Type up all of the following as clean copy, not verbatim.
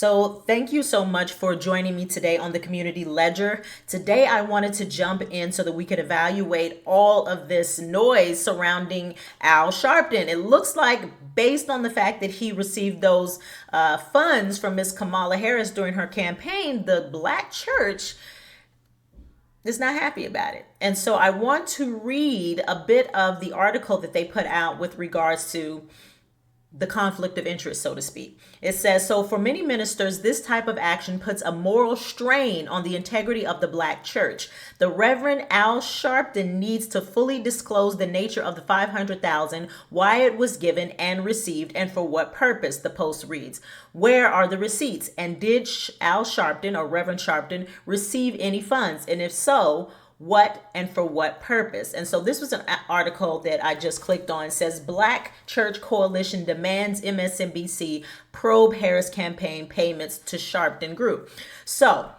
So thank you so much for joining me today on the Community Ledger. Today I wanted to jump in so that we could evaluate all of this noise surrounding Al Sharpton. It looks like, based on the fact that he received those funds from Miss Kamala Harris during her campaign, the Black church is not happy about it. And so I want to read a bit of the article that they put out with regards to the conflict of interest, so to speak. It says, so for many ministers, this type of action puts a moral strain on the integrity of the Black church. The Reverend Al Sharpton needs to fully disclose the nature of the $500,000, why it was given and received, and for what purpose, the Post reads. Where are the receipts? And did Al Sharpton or Reverend Sharpton receive any funds? And if so, what and for what purpose? And so this was an article that I just clicked on. It says Black Church Coalition demands MSNBC probe Harris campaign payments to Sharpton Group. So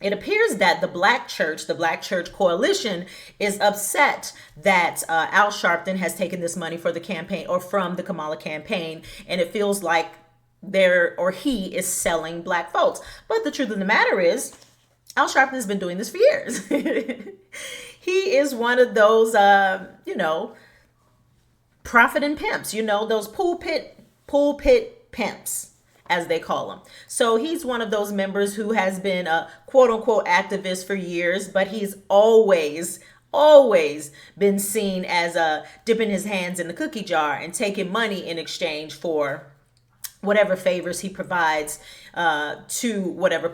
it appears that the Black Church Coalition, is upset that Al Sharpton has taken this money for the campaign or from the Kamala campaign, and it feels like he is selling Black votes. But the truth of the matter is, Al Sharpton has been doing this for years. He is one of those, prophet and pimps, those pulpit pimps, as they call them. So he's one of those members who has been a quote unquote activist for years, but he's always been seen as dipping his hands in the cookie jar and taking money in exchange for whatever favors he provides to whatever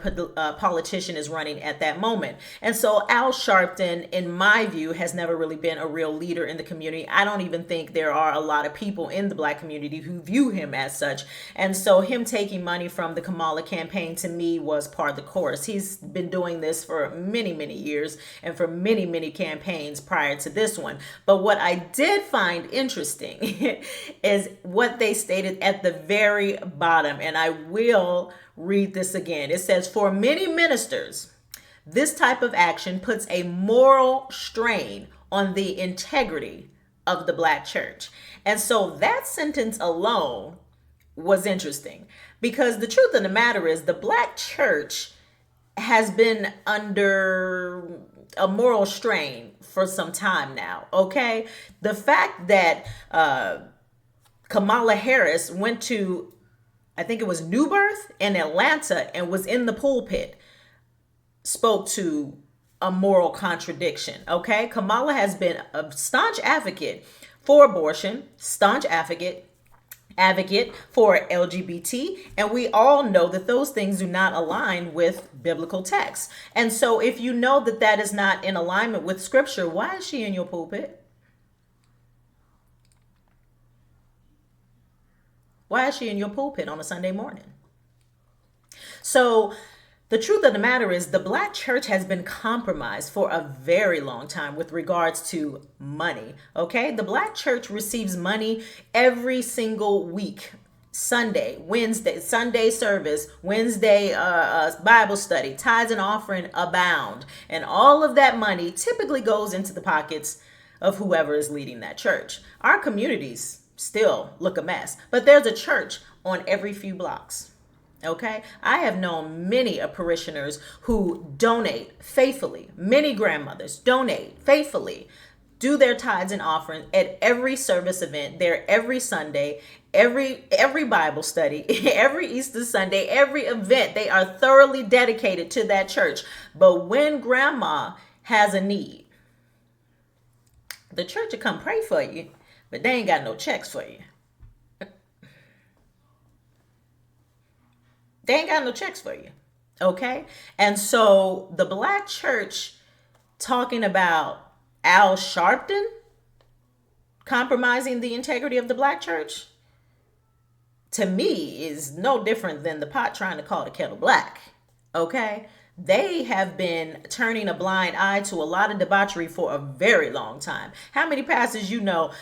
politician is running at that moment. And so Al Sharpton, in my view, has never really been a real leader in the community. I don't even think there are a lot of people in the Black community who view him as such. And so him taking money from the Kamala campaign, to me, was part of the course. He's been doing this for many, many years and for many, many campaigns prior to this one. But what I did find interesting is what they stated at the very bottom, and I will read this again. It says, for many ministers, this type of action puts a moral strain on the integrity of the Black church. And so that sentence alone was interesting, because the truth of the matter is the Black church has been under a moral strain for some time now. Okay. The fact that Kamala Harris went to, I think it was New Birth in Atlanta, and was in the pulpit, spoke to a moral contradiction. Okay. Kamala has been a staunch advocate for abortion, staunch advocate for LGBT, and we all know that those things do not align with biblical texts. And so if you know that that is not in alignment with scripture, why is she in your pulpit? Why is she in your pulpit on a Sunday morning? So the truth of the matter is the Black church has been compromised for a very long time with regards to money. Okay. The Black church receives money every single week. Sunday, Wednesday, Sunday service, Wednesday Bible study, tithes and offering abound. And all of that money typically goes into the pockets of whoever is leading that church. Our communities still look a mess, but there's a church on every few blocks. Okay. I have known many parishioners who donate faithfully. Many grandmothers donate faithfully, do their tithes and offering at every service event there, every Sunday, every Bible study, every Easter Sunday, every event. They are thoroughly dedicated to that church. But when grandma has a need, the church will come pray for you, but they ain't got no checks for you. They ain't got no checks for you. Okay. And so the Black church talking about Al Sharpton compromising the integrity of the Black church, to me, is no different than the pot trying to call the kettle black. Okay. They have been turning a blind eye to a lot of debauchery for a very long time. How many pastors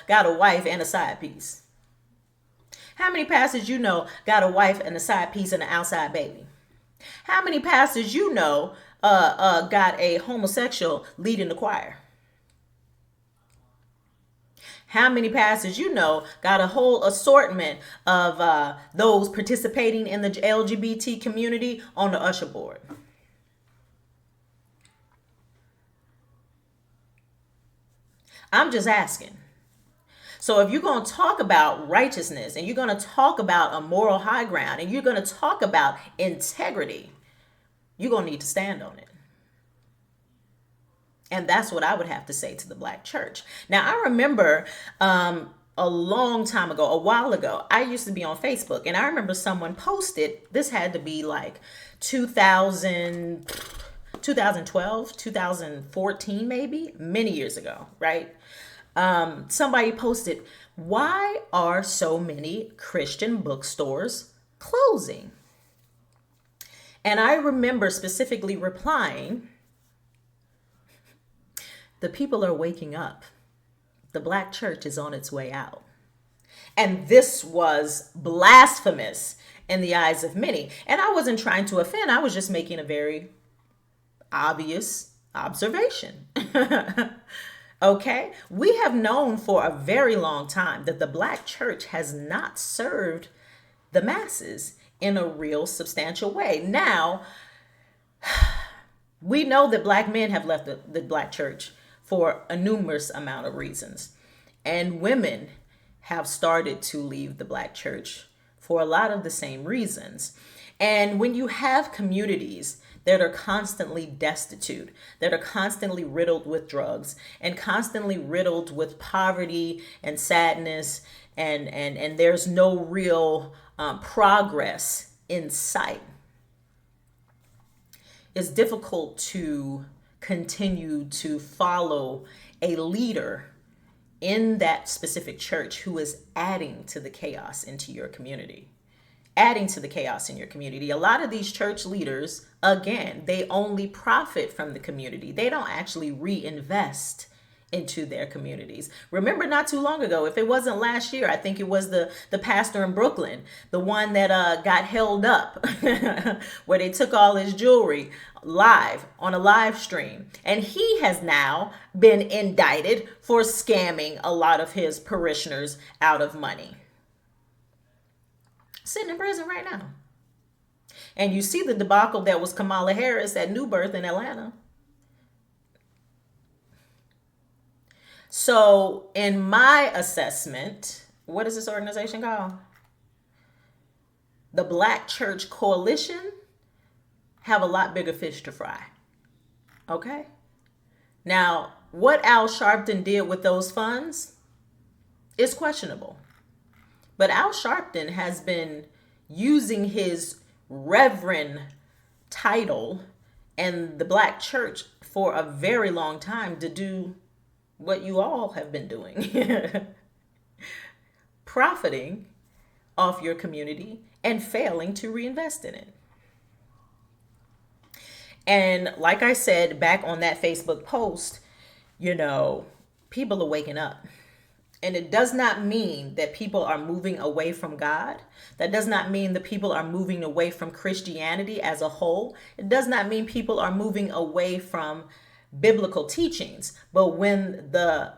got a wife and a side piece? How many pastors got a wife and a side piece and an outside baby? How many pastors got a homosexual leading the choir? How many pastors you know got a whole assortment of those participating in the LGBT community on the usher board? I'm just asking. So if you're going to talk about righteousness and you're going to talk about a moral high ground and you're going to talk about integrity, you're going to need to stand on it. And that's what I would have to say to the Black church. Now, I remember a long time ago, a while ago, I used to be on Facebook, and I remember someone posted, this had to be like 2012, 2014, maybe, many years ago, right? Somebody posted, why are so many Christian bookstores closing? And I remember specifically replying, the people are waking up. The Black church is on its way out. And this was blasphemous in the eyes of many. And I wasn't trying to offend. I was just making a very obvious observation. Okay? We have known for a very long time that the Black church has not served the masses in a real substantial way. Now, we know that Black men have left the Black church for a numerous amount of reasons. And women have started to leave the Black church for a lot of the same reasons. And when you have communities that are constantly destitute, that are constantly riddled with drugs and constantly riddled with poverty and sadness, and there's no real progress in sight, it's difficult to continue to follow a leader in that specific church who is adding to the chaos into your community. Adding to the chaos in your community. A lot of these church leaders, again, they only profit from the community. They don't actually reinvest into their communities. Remember not too long ago, if it wasn't last year, I think it was the pastor in Brooklyn, the one that got held up where they took all his jewelry live on a live stream. And he has now been indicted for scamming a lot of his parishioners out of money. Sitting in prison right now. And you see the debacle that was Kamala Harris at New Birth in Atlanta. So in my assessment, what is this organization called? The Black Church Coalition have a lot bigger fish to fry. Okay? Now, what Al Sharpton did with those funds is questionable. But Al Sharpton has been using his reverend title and the Black church for a very long time to do what you all have been doing. Profiting off your community and failing to reinvest in it. And like I said back on that Facebook post, people are waking up. And it does not mean that people are moving away from God. That does not mean that people are moving away from Christianity as a whole. It does not mean people are moving away from biblical teachings. But when the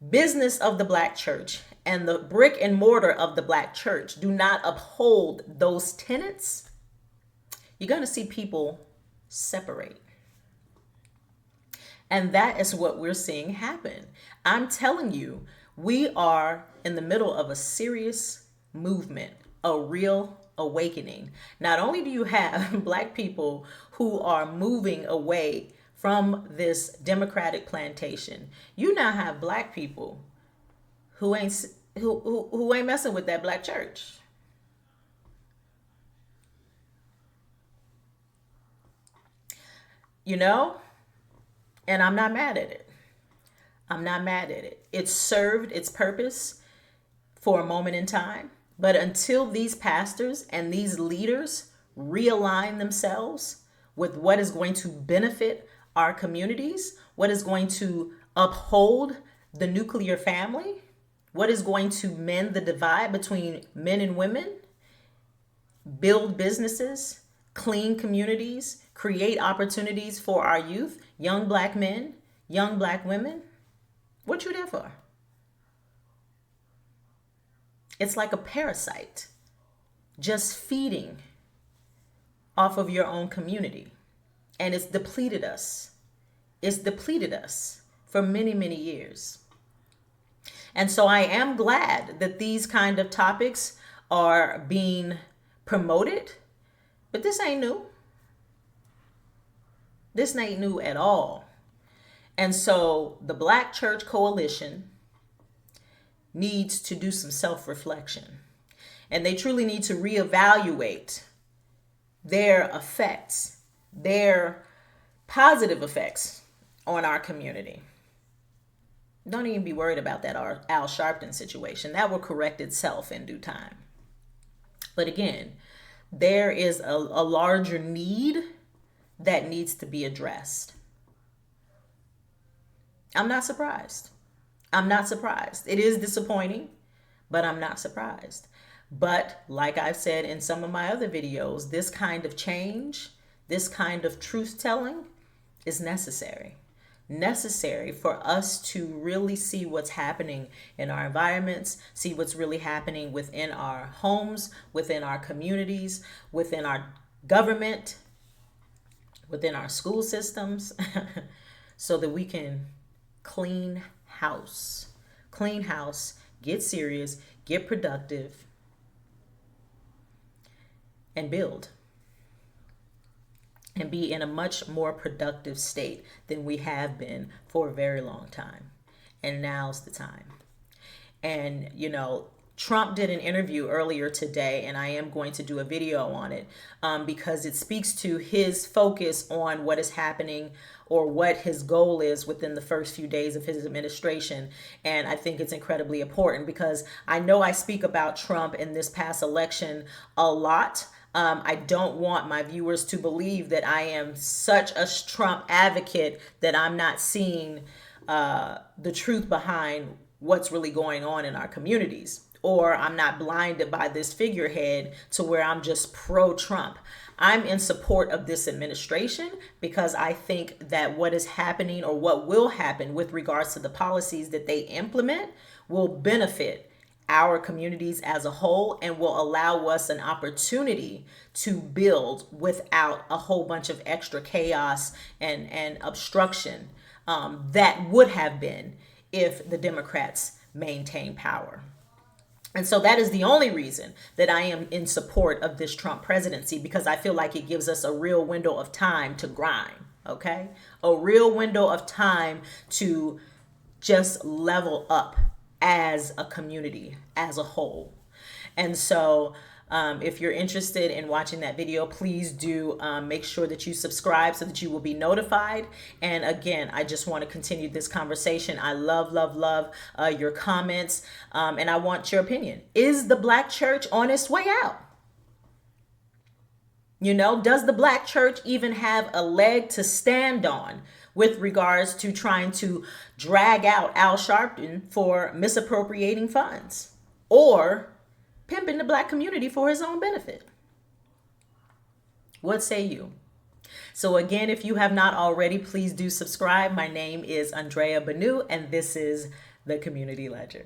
business of the Black church and the brick and mortar of the Black church do not uphold those tenets, you're going to see people separate. And that is what we're seeing happen. I'm telling you, we are in the middle of a serious movement, a real awakening. Not only do you have Black people who are moving away from this democratic plantation, you now have Black people who ain't messing with that Black church. And I'm not mad at it. I'm not mad at it. It served its purpose for a moment in time. But until these pastors and these leaders realign themselves with what is going to benefit our communities, what is going to uphold the nuclear family, what is going to mend the divide between men and women, build businesses, clean communities, create opportunities for our youth, young Black men, young Black women, what you there for? It's like a parasite just feeding off of your own community. And it's depleted us. It's depleted us for many, many years. And so I am glad that these kind of topics are being promoted, but this ain't new. This ain't new at all. And so the Black Church Coalition needs to do some self-reflection. And they truly need to reevaluate their effects, their positive effects on our community. Don't even be worried about that Al Sharpton situation. That will correct itself in due time. But again, there is a larger need that needs to be addressed. I'm not surprised. I'm not surprised. It is disappointing, but I'm not surprised. But like I've said in some of my other videos, this kind of change, this kind of truth telling is necessary. Necessary for us to really see what's happening in our environments, see what's really happening within our homes, within our communities, within our government, within our school systems, so that we can clean house, get serious, get productive, and build. And be in a much more productive state than we have been for a very long time. And now's the time. And, you know, Trump did an interview earlier today, and I am going to do a video on it because it speaks to his focus on what is happening or what his goal is within the first few days of his administration. And I think it's incredibly important because I know I speak about Trump in this past election a lot. I don't want my viewers to believe that I am such a Trump advocate that I'm not seeing the truth behind what's really going on in our communities, or I'm not blinded by this figurehead to where I'm just pro-Trump. I'm in support of this administration because I think that what is happening or what will happen with regards to the policies that they implement will benefit our communities as a whole and will allow us an opportunity to build without a whole bunch of extra chaos and obstruction that would have been if the Democrats maintain power. And so that is the only reason that I am in support of this Trump presidency, because I feel like it gives us a real window of time to grind, okay? A real window of time to just level up as a community, as a whole. And so if you're interested in watching that video, please do make sure that you subscribe so that you will be notified. And again, I just want to continue this conversation. I love your comments, and I want your opinion. Is the Black church on its way out? You know, does the Black church even have a leg to stand on with regards to trying to drag out Al Sharpton for misappropriating funds or pimping the Black community for his own benefit? What say you? So again, if you have not already, please do subscribe. My name is Andrea Banu, and this is The Community Ledger.